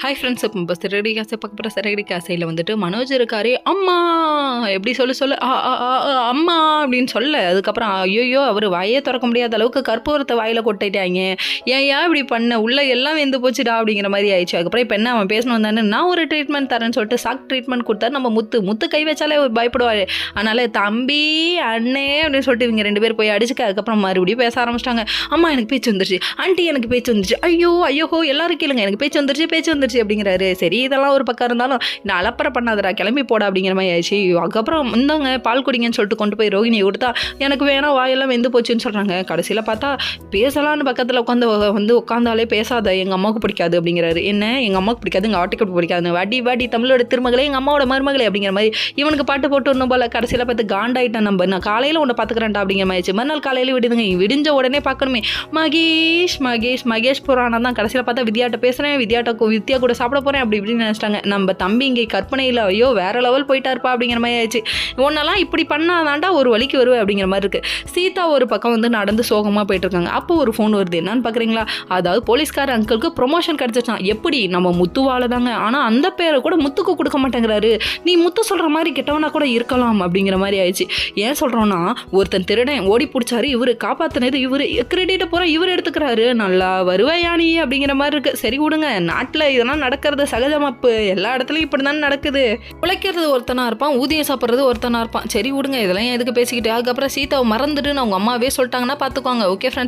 Hi friends, இப்போ சிறகடி காசை பார்க்க போகிற சிறகடி காசையில் வந்துட்டு மனோஜ் இருக்காரு. அம்மா எப்படி சொல்ல அம்மா அப்படின்னு சொல்ல, அதுக்கப்புறம் ஐயோ அவர் வாயே திறக்க முடியாத அளவுக்கு கற்பூரத்தை வாயில் கொட்டிட்டாங்க. ஏன் இப்படி பண்ண, உள்ள எல்லாம் வெந்து போச்சுடா அப்படிங்கிற மாதிரி ஆயிடுச்சு. அதுக்கப்புறம் இப்போ என்ன அவன் பேசணும் தானே, நான் ஒரு ட்ரீட்மெண்ட் தரேன்னு சொல்லிட்டு சாக் ட்ரீட்மெண்ட் கொடுத்தாரு. நம்ம முத்து கை வச்சாலே பயப்படுவார். அதனால் தம்பி அண்ணே அப்படின்னு சொல்லிட்டு இவங்க 2 பேர் போய் அடிச்சுக்க. அதுக்கப்புறம் மறுபடியும் பேச ஆரம்பிச்சிட்டாங்க. அம்மா எனக்கு பேச்சு வந்துருச்சு, ஆண்டி எனக்கு பேச்சு வந்துருச்சு, ஐயோ எல்லாரும் கேளுங்க எனக்கு பேச்சு வந்துருச்சு அப்படிங்கிறாரு. சரி இதெல்லாம் ஒரு பக்கம் இருந்தாலும் நான் அலப்பற பண்ணாதடா, கிளம்பி போட அப்படிங்கிற மாதிரி ஆயிடுச்சு. அதுக்கப்புறம் இந்தாங்க பால் குடிங்கன்னு சொல்லிட்டு கொண்டு போய் ரோகிணி கொடுத்தா எனக்கு வேணா வாயெல்லாம் வெந்து போச்சுன்னு சொல்கிறாங்க. கடைசியில் பார்த்தா பேசலான்னு பக்கத்தில் உட்காந்தாலே பேசாத, எங்கள் அம்மாவுக்கு பிடிக்காது அப்படிங்கிறாரு. என்ன எங்கள் அம்மாவுக்கு பிடிக்காது, எங்கள் ஆட்டுக்கு பிடிக்காது, வாடி தமிழோட திருமகளே, எங்கள் அம்மாவோட மருமகளே அப்படிங்கிற மாதிரி இவனுக்கு பாட்டு போட்டு ஒன்றும் போல. கடைசியில் பார்த்து காண்டாயிட்டான். நான் காலையில் உன்னை பார்த்துக்கிறேன்டா அப்படிங்கிற மாதிரி. மறுநாள் காலையில் விடுதுங்க, விடிஞ்ச உடனே பார்க்கணுமே. மகேஷ் புராணம் தான். கடைசியில் பார்த்தா வித்யாட்ட பேசுகிறேன், வித்யா கூட சாப்பிட போகிறேன் அப்படி இப்படின்னு நினச்சிட்டாங்க. நம்ம தம்பி இங்கே கற்பனையில் ஐயோ வேற லெவல் போயிட்டாருப்பா அப்படிங்கிற மாதிரி ஆயிடுச்சு. ஒன்னெல்லாம் இப்படி பண்ணாதாண்டா ஒரு வழிக்கு வருவேன் அப்படிங்கிற மாதிரி இருக்குது. சீதா ஒரு பக்கம் நடந்து சோகமாக போயிட்டு இருக்காங்க. அப்போ ஒரு ஃபோன் வருது. என்னன்னு பார்க்குறீங்களா, அதாவது போலீஸ்கார அங்கிளுக்கு ப்ரொமோஷன் கிடச்சிச்சான். எப்படி நம்ம முத்துவால தாங்க, ஆனால் அந்த பேரை கூட முத்துக்கு கொடுக்க மாட்டேங்கிறாரு. நீ முத்து சொல்கிற மாதிரி கெட்டவனா கூட இருக்கலாம் அப்படிங்கிற மாதிரி ஆயிடுச்சு. ஏன் சொல்கிறோன்னா, ஒருத்தன் திருடன் ஓடி பிடிச்சாரு, இவர் காப்பாற்றினது இவர், கிரெடிட்டை பூரா இவர் எடுத்துக்கிறாரு. நல்லா வருவாயானி அப்படிங்கிற மாதிரி இருக்குது. சரி விடுங்க, நாட்டில் இதெல்லாம் நடக்கிறது சகஜமாப்பு, எல்லா இடத்துலையும் இப்படி தானே நடக்குது. உழைக்கிறது ஒருத்தனா இருப்பான், ஊதியம் சாப்பிட்றது ஒருத்தனா இருப்பான். சரி விடுங்க, இதெல்லாம் எதுக்கு பேசிக்கிட்டு. அதுக்கப்புறம் சீதாவை மறந்துட்டுன்னு அவங்க அம்மாவே சொல்லிட்டாங்கன்னா பார்த்துக்கோங்க. Okay friends.